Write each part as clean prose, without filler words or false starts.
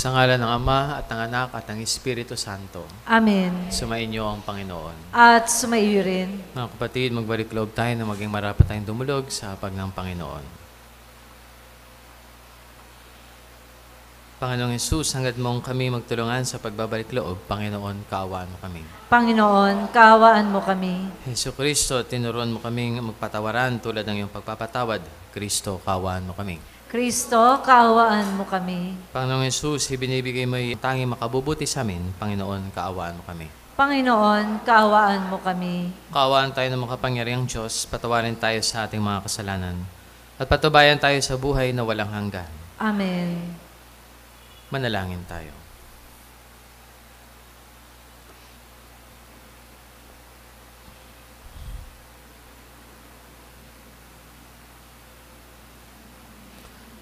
Sa ngalan ng Ama at ng Anak at ng Espiritu Santo. Amen. Sumainyo ang Panginoon. At sumaiyo rin. Mga kapatid, magbalik loob tayo na maging marapat tayong dumulog sa hapag ng Panginoon. Panginoong Hesus, hangad mong kami magtulungan sa pagbabalik loob, Panginoon, kaawaan mo kami. Panginoon, kaawaan mo kami. Hesus Kristo, tinuruan mo kaming magpatawaran tulad ng iyong pagpapatawad. Kristo, kaawaan mo kami. Kristo, kaawaan mo kami. Panginoong Hesus, ibinibigay mo yung tanging makabubuti sa amin, Panginoon, kaawaan mo kami. Panginoon, kaawaan mo kami. Kaawaan tayo ng makapangyarihang Diyos, patawarin tayo sa ating mga kasalanan, at patubayan tayo sa buhay na walang hanggan. Amen. Manalangin tayo.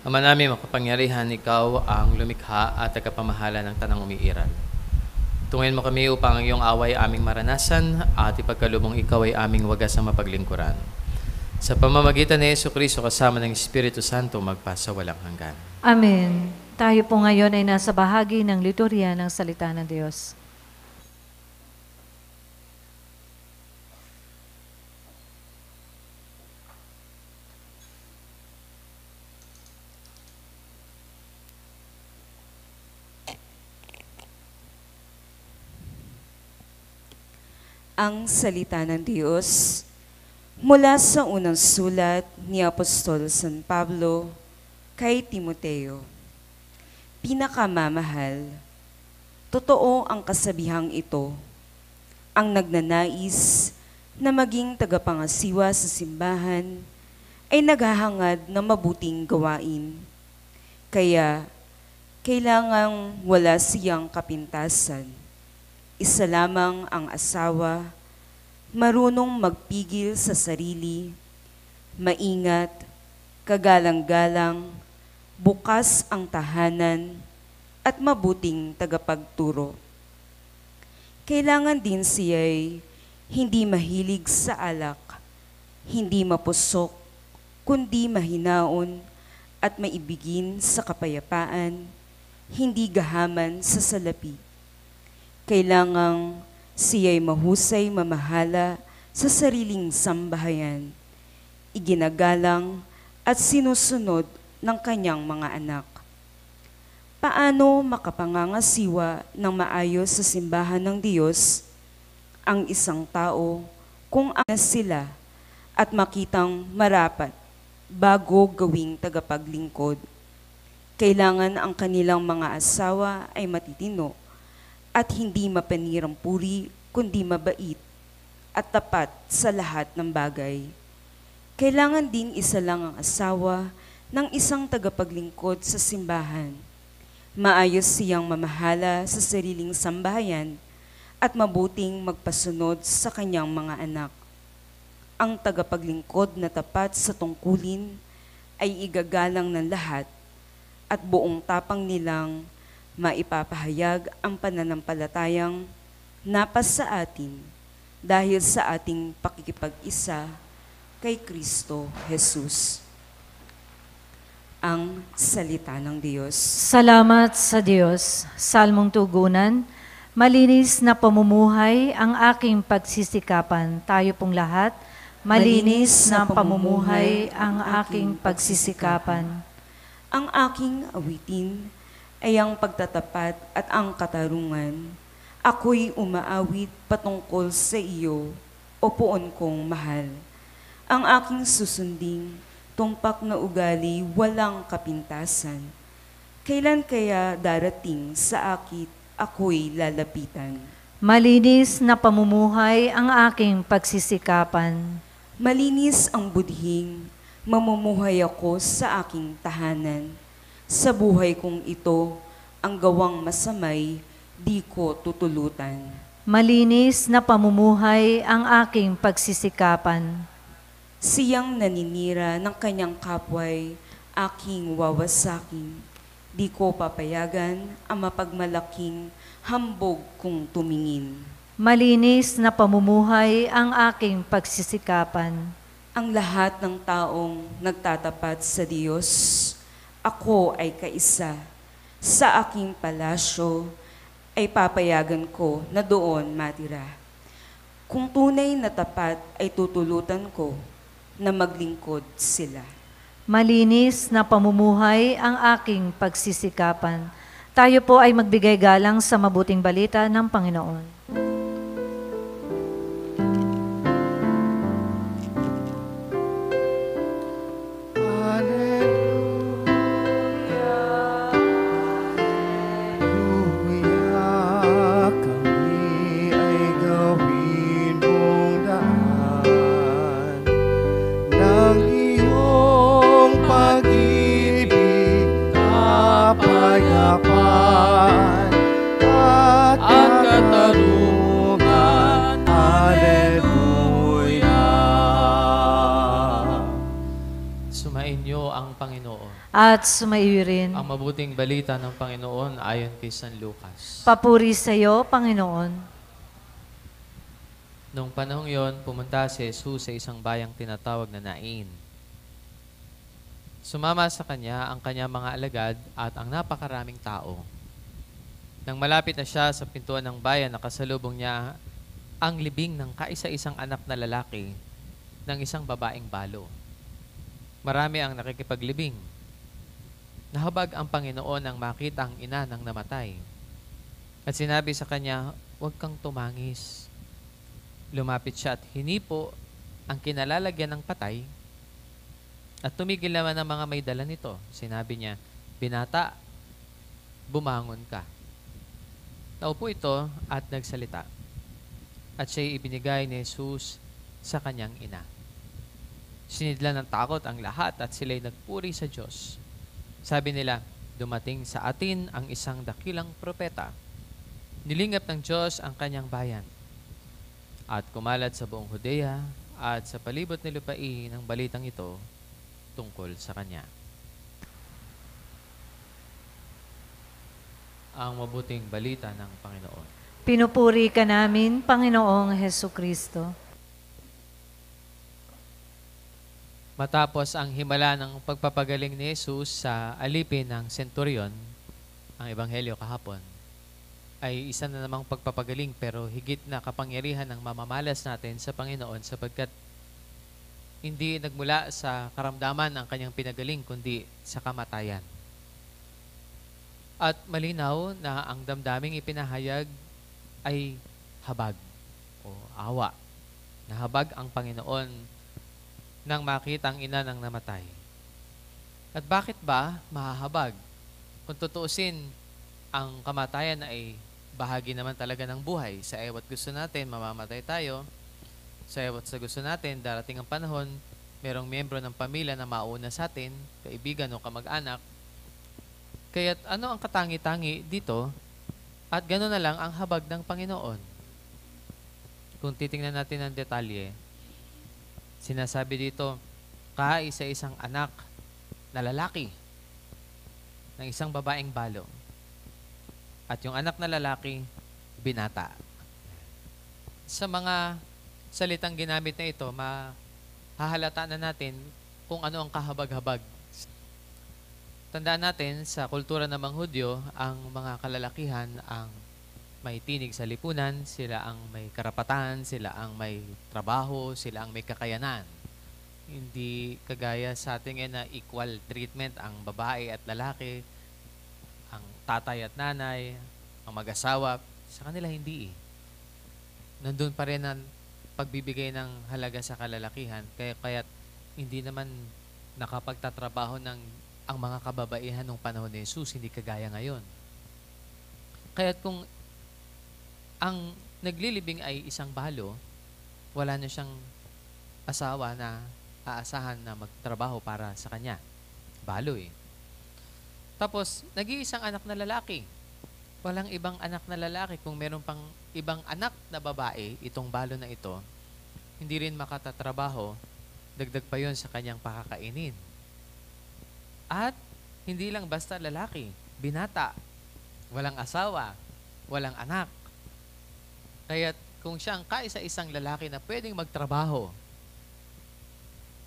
Ama namin makapangyarihan, ikaw ang lumikha at tagapamahala ng tanang umiiral. Tungin mo kami upang ang iyong away aming maranasan at ipagkalubong ikaw ay aming wagas na mapaglingkuran. Sa pamamagitan ni Jesucristo kasama ng Espiritu Santo magpasa walang hanggan. Amen. Tayo po ngayon ay nasa bahagi ng liturya ng salita ng Diyos. Ang salita ng Diyos mula sa unang sulat ni Apostol San Pablo kay Timoteo. Pinakamamahal, totoo ang kasabihang ito, ang nagnanais na maging tagapangasiwa sa simbahan ay naghahangad ng mabuting gawain. Kaya, kailangang wala siyang kapintasan. Isa lamang ang asawa, marunong magpigil sa sarili, maingat, kagalang-galang, bukas ang tahanan, at mabuting tagapagturo. Kailangan din siya'y hindi mahilig sa alak, hindi mapusok, kundi mahinaon at maibigin sa kapayapaan, hindi gahaman sa salapi. Kailangang siya'y mahusay mamahala sa sariling sambahayan, iginagalang at sinusunod ng kanyang mga anak. Paano makapangangasiwa ng maayos sa simbahan ng Diyos ang isang tao kung ang sila at makitang marapat bago gawing tagapaglingkod? Kailangan ang kanilang mga asawa ay matitino at hindi mapanirang puri kundi mabait at tapat sa lahat ng bagay. Kailangan din isa lang ang asawa ng isang tagapaglingkod sa simbahan. Maayos siyang mamahala sa sariling sambahayan at mabuting magpasunod sa kanyang mga anak. Ang tagapaglingkod na tapat sa tungkulin ay igagalang ng lahat at buong tapang nilang maipapahayag ang pananampalatayang napas sa atin dahil sa ating pakikipag-isa kay Kristo Jesus. Ang salita ng Diyos. Salamat sa Diyos. Salmong tugunan, malinis na pamumuhay ang aking pagsisikapan. Tayo pong lahat, malinis na pamumuhay ang aking pagsisikapan. Ang aking awitin ay ang pagtatapat at ang katarungan. Ako'y umaawit patungkol sa iyo, o poon kong mahal. Ang aking susunding, tumpak na ugali, walang kapintasan. Kailan kaya darating sa akit, ako'y lalapitan? Malinis na pamumuhay ang aking pagsisikapan. Malinis ang budhing, mamumuhay ako sa aking tahanan. Sa buhay kong ito, ang gawang masamay, di ko tutulutan. Malinis na pamumuhay ang aking pagsisikapan. Siyang naninira ng kanyang kapway, aking wawasakin. Di ko papayagan ang mapagmalaking hambog kong tumingin. Malinis na pamumuhay ang aking pagsisikapan. Ang lahat ng taong nagtatapat sa Diyos, ako ay kaisa. Sa aking palasyo ay papayagan ko na doon matira. Kung tunay na tapat ay tutulutan ko na maglingkod sila. Malinis na pamumuhay ang aking pagsisikapan. Tayo po ay magbigay galang sa mabuting balita ng Panginoon. Sumainyo ang Panginoon. At sumaiyo rin. Ang mabuting balita ng Panginoon ayon kay San Lucas. Papuri sa iyo, Panginoon. Noong panahong yon, pumunta si Jesus sa isang bayang tinatawag na Nain. Sumama sa kanya ang kanyang mga alagad at ang napakaraming tao. Nang malapit na siya sa pintuan ng bayan, nakasalubong niya ang libing ng kaisa-isang anak na lalaki ng isang babaeng balo. Marami ang nakikipaglibing. Nahabag ang Panginoon nang makita ang ina ng namatay. At sinabi sa kanya, "Huwag kang tumangis." Lumapit siya at hinipo ang kinalalagyan ng patay. At tumigil naman ang mga may dala nito. Sinabi niya, "Binata, bumangon ka." Naupo ito at nagsalita. At siya'y ibinigay ni Jesus sa kanyang ina. Sinidlan ng takot ang lahat at sila'y nagpuri sa Diyos. Sabi nila, dumating sa atin ang isang dakilang propeta. Nilingap ng Diyos ang kanyang bayan. At kumalat sa buong Judea at sa palibot ni lupain ang balitang ito tungkol sa kanya. Ang mabuting balita ng Panginoon. Pinupuri ka namin, Panginoong Hesukristo. Matapos ang himala ng pagpapagaling ni Jesus sa alipin ng senturyon, ang ebanghelyo kahapon, ay isa na namang pagpapagaling pero higit na kapangyarihan ng mamamalas natin sa Panginoon sapagkat hindi nagmula sa karamdaman ang kanyang pinagaling kundi sa kamatayan. At malinaw na ang damdaming ipinahayag ay habag o awa. Nahabag ang Panginoon nang makita ang ina ng namatay. At bakit ba mahahabag? Kung tutuusin, ang kamatayan ay bahagi naman talaga ng buhay. Sa ewa't gusto natin, mamamatay tayo. Sa ewa't sa gusto natin, darating ang panahon, merong miyembro ng pamilya na mauna sa atin, kaibigan o kamag-anak. Kaya't ano ang katangi-tangi dito? At gano'n na lang ang habag ng Panginoon. Kung titingnan natin ang detalye, sinasabi dito, kaisa-isang anak na lalaki ng isang babaeng balo. At yung anak na lalaki, binata. Sa mga salitang ginamit na ito, mahahalata na natin kung ano ang kahabag-habag. Tandaan natin, sa kultura ng mga Hudyo, ang mga kalalakihan ang may tinig sa lipunan, sila ang may karapatan, sila ang may trabaho, sila ang may kakayanan. Hindi kagaya sa ating na equal treatment ang babae at lalaki, ang tatay at nanay, ang mag-asawa. Sa kanila hindi. Nandun pa rin ang pagbibigay ng halaga sa kalalakihan, kaya't hindi naman nakapagtatrabaho ng ang mga kababaihan ng panahon ni Jesus, hindi kagaya ngayon. Kaya't kung ang naglilibing ay isang balo, wala na siyang asawa na aasahan na magtrabaho para sa kanya. Balo eh. Tapos, nag-iisang anak na lalaki. Walang ibang anak na lalaki. Kung meron pang ibang anak na babae, itong balo na ito, hindi rin makatatrabaho, dagdag pa yun sa kanyang pakakainin. At hindi lang basta lalaki, binata, walang asawa, walang anak. Kaya't kung siya ang kaisa-isang lalaki na pwedeng magtrabaho,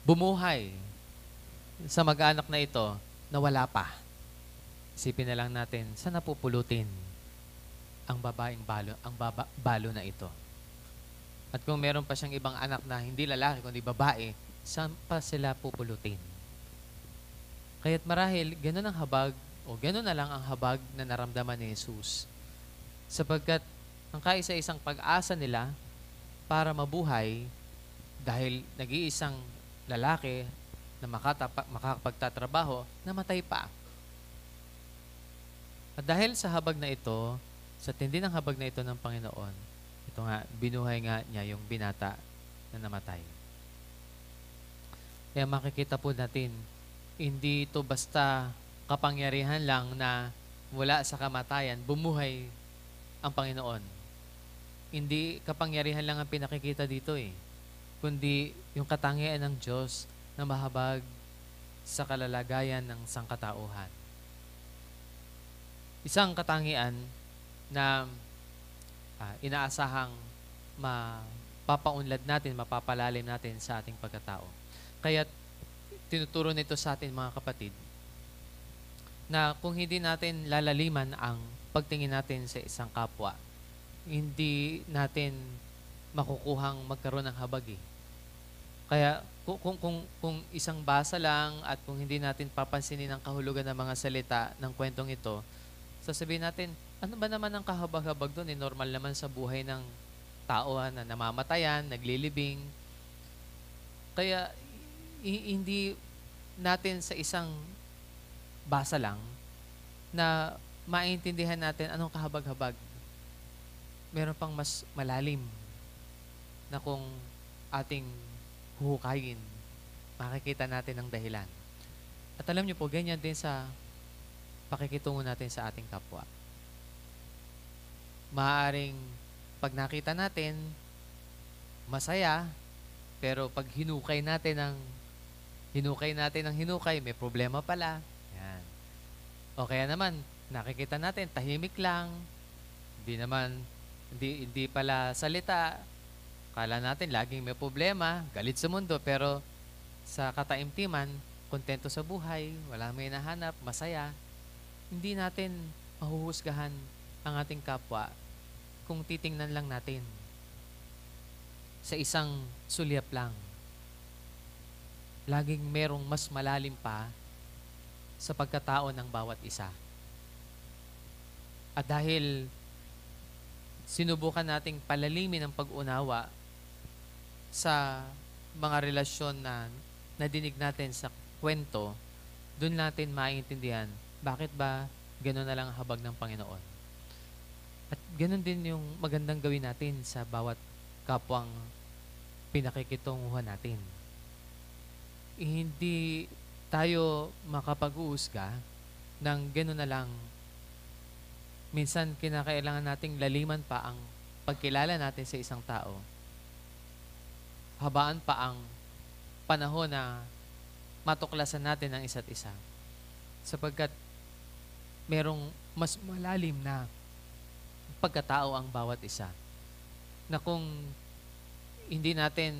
bumuhay sa mag-anak na ito na wala pa. Isipin na lang natin, saan napupulutin ang babaeng balo na ito? At kung meron pa siyang ibang anak na hindi lalaki kundi babae, saan pa sila pupulutin? Kaya't marahil, ganun ang habag o ganun na lang ang habag na naramdaman ni Jesus. Sapagkat ang kaisa-isang pag-asa nila para mabuhay dahil nag-iisang lalaki na makakapagtatrabaho, namatay pa. At dahil sa habag na ito, sa tindi ng habag na ito ng Panginoon, ito nga, binuhay nga niya yung binata na namatay. Kaya makikita po natin, hindi ito basta kapangyarihan lang na mula sa kamatayan, bumuhay ang Panginoon. Hindi kapangyarihan lang ang pinakikita dito kundi yung katangian ng Diyos na mahabag sa kalalagayan ng sangkatauhan. Isang katangian na inaasahang mapapaunlad natin, mapapalalim natin sa ating pagkatao. Kaya tinuturo nito sa atin mga kapatid na kung hindi natin lalaliman ang pagtingin natin sa isang kapwa, hindi natin makukuhang magkaroon ng habag Kaya kung isang basa lang at kung hindi natin papansinin ang kahulugan ng mga salita ng kwentong ito, sasabihin natin, ano ba naman ang kahabag-habag doon? Normal naman sa buhay ng tao na namamatayan, naglilibing. Kaya hindi natin sa isang basa lang na maintindihan natin anong kahabag-habag. Meron pang mas malalim na kung ating huhukayin, makikita natin ang dahilan. At alam niyo po, ganyan din sa pakikitungo natin sa ating kapwa. Maaaring pag nakita natin, masaya, pero pag hinukay natin ng hinukay, may problema pala. Yan. O kaya naman, nakikita natin, tahimik lang, hindi pala salita. Kala natin laging may problema, galit sa mundo, pero sa kataimtiman, kontento sa buhay, wala may nahanap, masaya. Hindi natin mahuhusgahan ang ating kapwa kung titingnan lang natin sa isang sulyap lang. Laging merong mas malalim pa sa pagkatao ng bawat isa. At dahil sinubukan nating palalimin ang pag-unawa sa mga relasyon na nadinig natin sa kwento, doon natin maintindihan bakit ba gano'n na lang ang habag ng Panginoon. At gano'n din yung magandang gawin natin sa bawat kapwang pinakikitunguhan natin. Hindi tayo makapag-uusga ng gano'n na lang. Minsan kinakailangan nating laliman pa ang pagkilala natin sa isang tao. Habaan pa ang panahon na matuklasan natin ang isa't isa. Sapagkat merong mas malalim na pagkatao ang bawat isa. Na kung hindi natin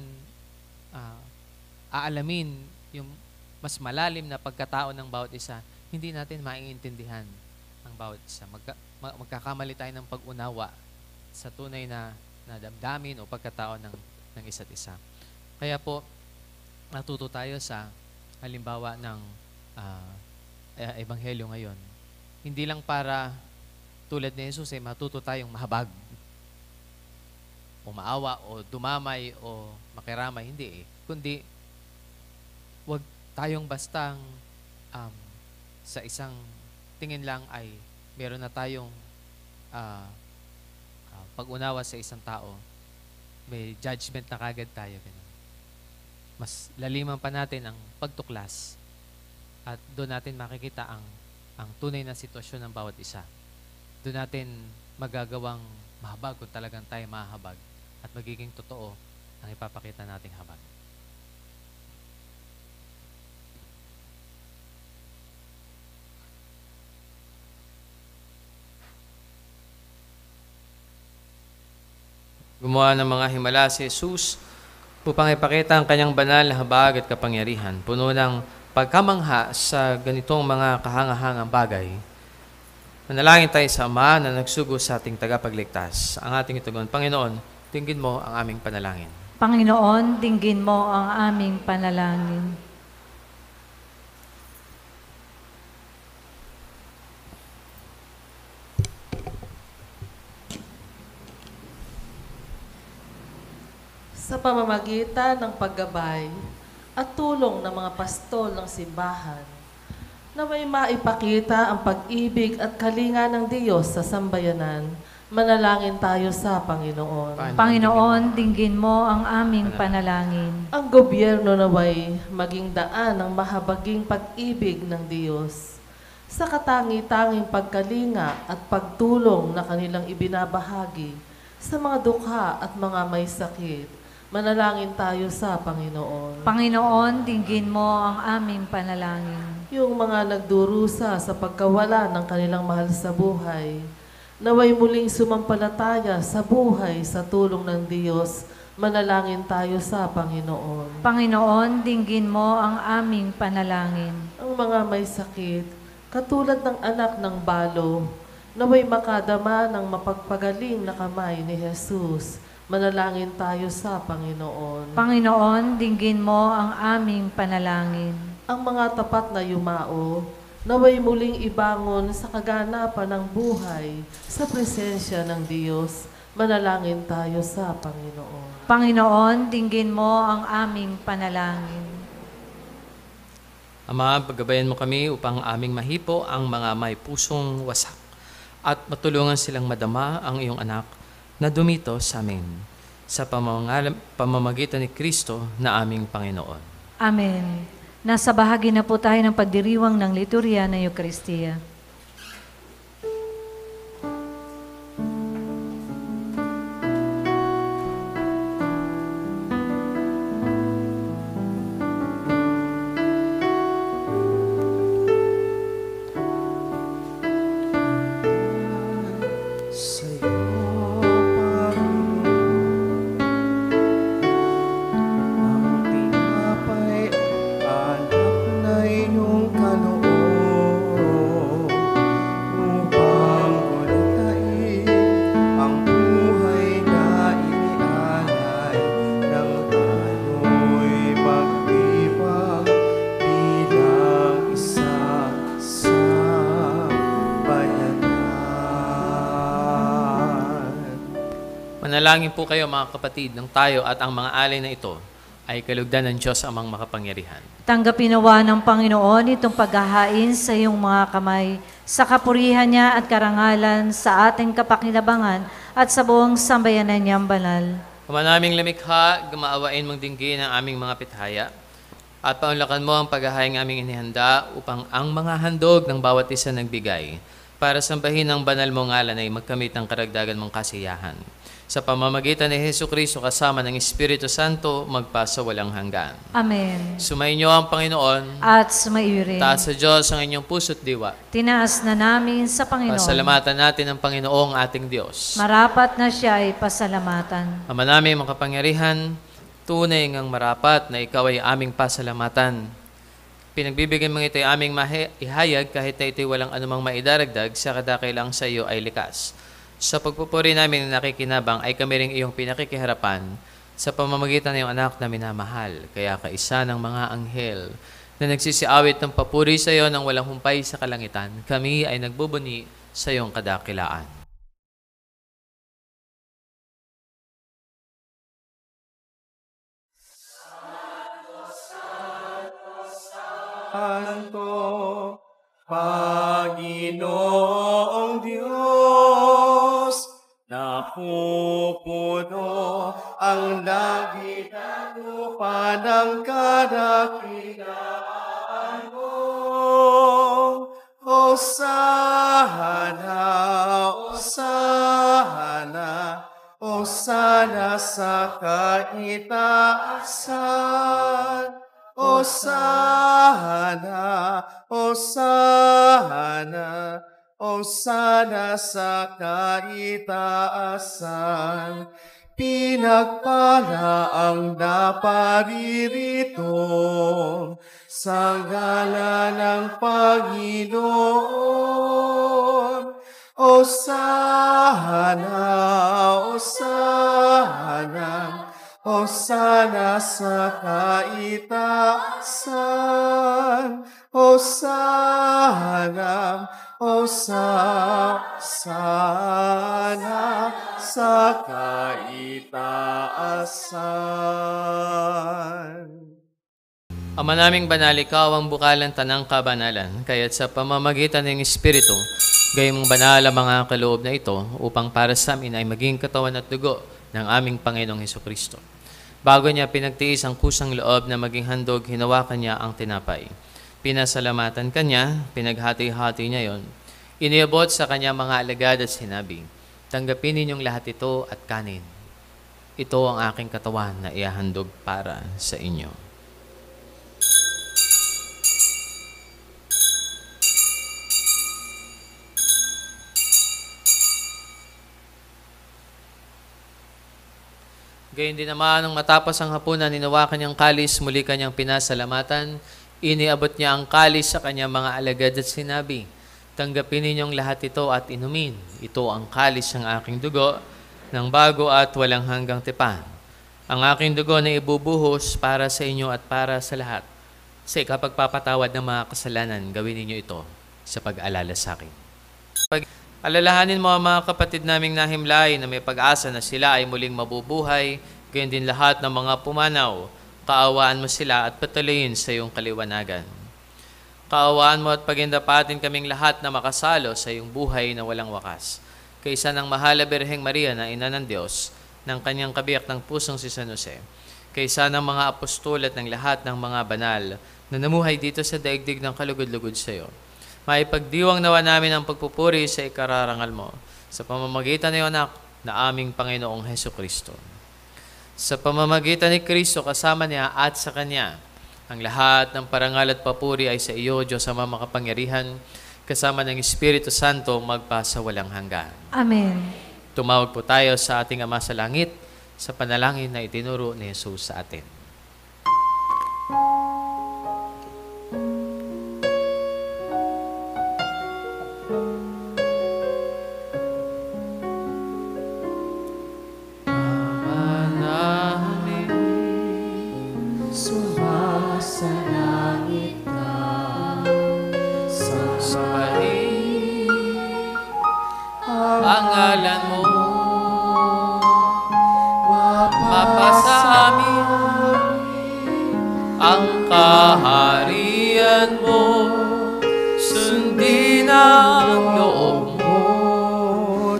aalamin yung mas malalim na pagkatao ng bawat isa, hindi natin maiintindihan ang bawat isa. Magkakamali tayo ng pag-unawa sa tunay na damdamin o pagkatao ng isa't isa. Kaya po, natuto tayo sa halimbawa ng Ebanghelyo ngayon. Hindi lang para tulad ni Jesus matuto tayong mahabag o maawa o dumamay o makiramay. Hindi Kundi, wag tayong bastang sa isang tingin lang ay meron na tayong pag-unawa sa isang tao. May judgment na kagad tayo. Ganun. Mas laliman pa natin ang pagtuklas at doon natin makikita ang tunay na sitwasyon ng bawat isa. Doon natin magagawang mahabag kung talagang tayo mahabag at magiging totoo ang ipapakita nating habag. Gumawa ng mga himala si Jesus upang ipakita ang kanyang banal na habag at kapangyarihan. Puno ng pagkamangha sa ganitong mga kahangahangang bagay, Manalangin tayo sa Ama na nagsugo sa ating tagapagligtas. Ang ating itugon, Panginoon, dinggin mo ang aming panalangin. Panginoon, dinggin mo ang aming panalangin. Sa pamamagitan ng paggabay at tulong ng mga pastol ng simbahan, na may maipakita ang pag-ibig at kalinga ng Diyos sa sambayanan, manalangin tayo sa Panginoon. Panginoon, dinggin mo ang aming panalangin. Ang gobyerno naway maging daan ng mahabaging pag-ibig ng Diyos sa katangi-tanging pagkalinga at pagtulong na kanilang ibinabahagi sa mga dukha at mga may sakit. Manalangin tayo sa Panginoon. Panginoon, dinggin mo ang aming panalangin. Yung mga nagdurusa sa pagkawala ng kanilang mahal sa buhay, naway muling sumampalataya sa buhay sa tulong ng Diyos, manalangin tayo sa Panginoon. Panginoon, dinggin mo ang aming panalangin. Ang mga may sakit, katulad ng anak ng balo, naway makadama ng mapagpagaling na kamay ni Jesus, manalangin tayo sa Panginoon. Panginoon, dinggin mo ang aming panalangin. Ang mga tapat na yumao, naway muling ibangon sa kaganapan ng buhay sa presensya ng Diyos, manalangin tayo sa Panginoon. Panginoon, dinggin mo ang aming panalangin. Ama, paggabayan mo kami upang aming mahipo ang mga may pusong wasak at matulungan silang madama ang iyong anak na dumito sa amin sa pamamagitan ni Kristo na aming Panginoon. Amen. Nasa bahagi na po tayo ng pagdiriwang ng liturya ng Eucharistia. Manalangin po kayo mga kapatid ng tayo at ang mga alay na ito ay kalugdan ng Diyos amang makapangyarihan. Tanggapin nawa ng Panginoon itong paghahain sa iyong mga kamay, sa kapurihan niya at karangalan, sa ating kapakinabangan at sa buong sambayanan niyang banal. Ama naming lumikha, gumaawain mong dinggin ang aming mga pithaya at paunlakan mo ang paghahaing aming inihanda upang ang mga handog ng bawat isa nagbigay para sambahin ang banal mong ngalan ay magkamit ng karagdagan mong kasiyahan. Sa pamamagitan ni Jesucristo kasama ng Espiritu Santo, magpasa walang hanggan. Amen. Sumainyo ang Panginoon. At sumaiyo rin. Taas sa Diyos ang inyong puso't diwa. Tinaas na namin sa Panginoon. Pasalamatan natin ang Panginoong ating Diyos. Marapat na siya ay pasalamatan. Ama namin makapangyarihan, tunay ngang marapat na ikaw ay aming pasalamatan. Pinagbibigyan mong ito ay aming ihayag kahit na ito'y walang anumang maidaragdag sa kadakilang sa iyo ay likas. Sa pagpupuri namin na nakikinabang ay kami ring iyong pinakikiharapan sa pamamagitan ng iyong anak na minamahal. Kaya kaisa ng mga anghel na nagsisiawit ng papuri sa iyo nang walang humpay sa kalangitan, kami ay nagbubuni sa iyong kadakilaan. Santo, Panginoong Diyos, napupuno ang langit at lupa ng kadakilaan mo. Hosana, Hosana, Hosana sa kaitaasan. Hosana, Hosana, Hosana sa kaitaasan. Pinagpala ang naparirito sa ngalan ng Panginoon. Osana, Osana, Osana sa kaitaasan. Osana, Osana sa kaitaasan. Ama naming banal, ikaw ang bukalan tanang kabanalan, kaya't sa pamamagitan ng Espiritu, gayong mong banal ang mga kaloob na ito, upang para sa amin ay maging katawan at dugo ng aming Panginoong Hesukristo. Bago niya pinagtiis ang kusang loob na maging handog, hinawakan niya ang tinapay. Pinasalamatan kanya, pinaghati-hati niya yon. Iniabot sa kanya mga alagad at sinabi, tanggapin ninyong lahat ito at kanin. Ito ang aking katawan na iahandog para sa inyo. Gayun din naman, nung matapos ang hapunan, ninawakan niyang kalis, muli kanyang pinasalamatan. Iniabot niya ang kalis sa kanyang mga alagad at sinabi, tanggapin ninyong lahat ito at inumin. Ito ang kalis ng aking dugo, ng bago at walang hanggang tipan. Ang aking dugo na ibubuhos para sa inyo at para sa lahat. Sa ikapagpapatawad ng mga kasalanan, gawin ninyo ito sa pag-alala sa akin. Alalahanin mo ang mga kapatid naming nahimlay na may pag-asa na sila ay muling mabubuhay, gayon din lahat ng mga pumanaw. Kaawaan mo sila at patuloyin sa iyong kaliwanagan. Kaawaan mo at pagindapatin kaming lahat na makasalo sa iyong buhay na walang wakas. Kaysa ng mahal na Birheng Maria na ina ng Diyos, ng kanyang kabiyak ng pusong si San Jose. Kaysa ng mga apostol at ng lahat ng mga banal na namuhay dito sa daigdig ng kalugod-lugod sa iyo. Maipagdiwang nawa namin ang pagpupuri sa ikararangal mo sa pamamagitan ng anak na aming Panginoong Hesukristo. Sa pamamagitan ni Kristo kasama niya at sa Kanya, ang lahat ng parangal at papuri ay sa iyo, Diyos Ama makapangyarihan, kasama ng Espiritu Santo magpasawalang hanggan. Amen. Tumawag po tayo sa ating Ama sa Langit sa panalangin na itinuro ni Jesus sa atin. Pangalan mo, mapasa amin ang kaharian mo, sundin ang loob mo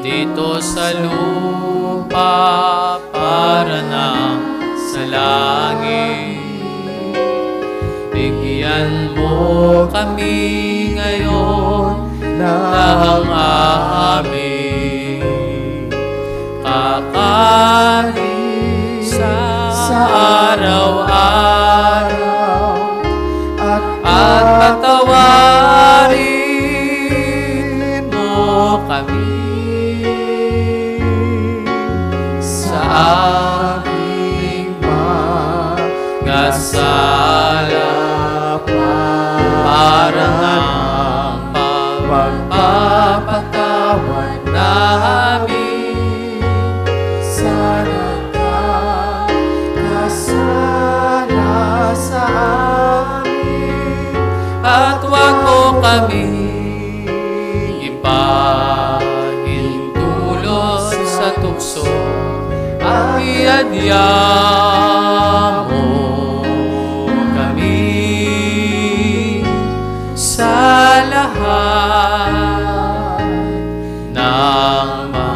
dito sa lupa para na sa langit. Bigyan mo kami ngayon ng aming kakanin sa araw-araw at patawarin mo kami sa aming mga sala para ng pagpapatawad namin sa nagkakasala sa amin, at wag mo kami ipahintulot sa tukso at iadya mo kami sa lahat ng masama.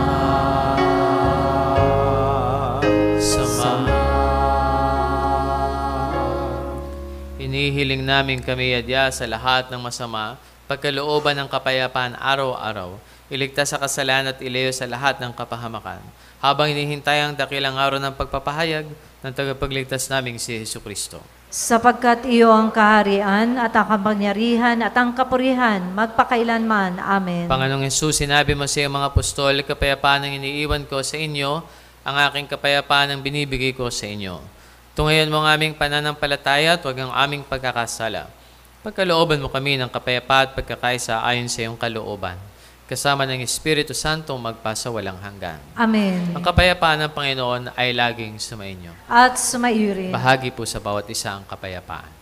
Hinihiling namin kami adya sa lahat ng masama, pagkalooban ng kapayapaan araw-araw, iligtas sa kasalanan at ilayo sa lahat ng kapahamakan, habang hinihintay ang dakilang araw ng pagpapahayag ng tagapagligtas naming si Hesukristo. Sapagkat iyo ang kaharian at ang kapangyarihan at ang kapurihan magpakailanman. Amen. Panginoong Hesus, sinabi mo sa iyong mga apostol, kapayapaan ang iniiwan ko sa inyo, ang aking kapayapaan ang binibigay ko sa inyo. Tungayan mo ang aming pananampalataya at huwag ang aming pagkakasala. Pagkalooban mo kami ng kapayapaan at pagkakaisa ayon sa iyong kalooban. kasama ng Espiritu Santo magpasa walang hanggan. Amen. Ang kapayapaan ng Panginoon ay laging sumainyo. At sumaiyo rin. Bahagi po sa bawat isa ang kapayapaan.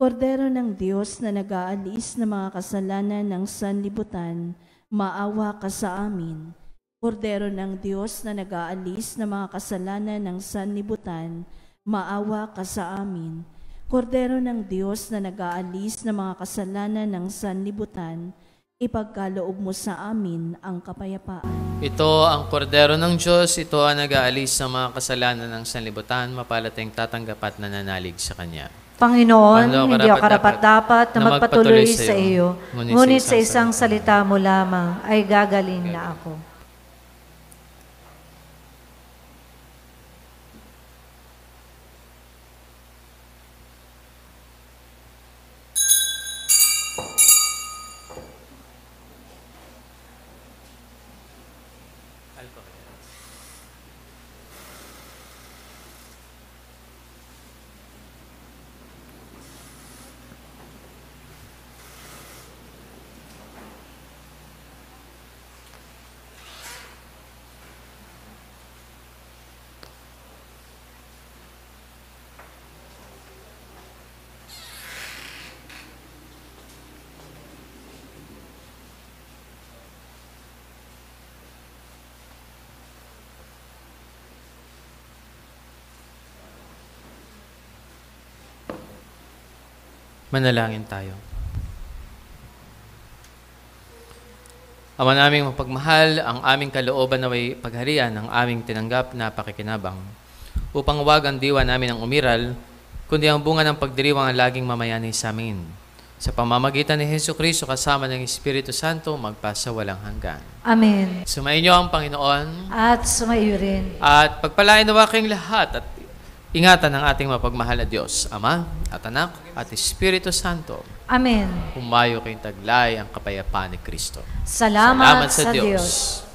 Kordero ng Diyos na nag-aalis ng mga kasalanan ng sanlibutan, maawa ka sa amin. Kordero ng Diyos na nag-aalis ng mga kasalanan ng sanlibutan, maawa ka sa amin. Kordero ng Diyos na nag-aalis ng mga kasalanan ng sanlibutan, ipagkaloob mo sa amin ang kapayapaan. Ito ang kordero ng Diyos, ito ang nag-aalis ng mga kasalanan ng sanlibutan, mapalating tatanggap at nananalig sa Kanya. Panginoon, Panginoon, hindi ako karapat-dapat karapat-dapat na magpatuloy sa iyo, ngunit sa isang salita mo lamang ay gagaling na ako. Manalangin tayo. Ama naming mapagmahal, ang aming kalooban naway pagharian ng aming tinanggap na pakikinabang, upang wag ang diwa namin ang umiral, kundi ang bunga ng pagdiriwang ang laging mamayani sa amin. Sa pamamagitan ni Jesucristo kasama ng Espiritu Santo, magpasa walang hanggan. Amen. Sumainyo ang Panginoon, At sumaiyo rin. at pagpalain nawa kayong lahat, at ingatan ng ating mapagmahal na Diyos, Ama at Anak at Espiritu Santo. Amen. Humayo kayong taglay ang kapayapaan ni Kristo. Salamat sa Diyos.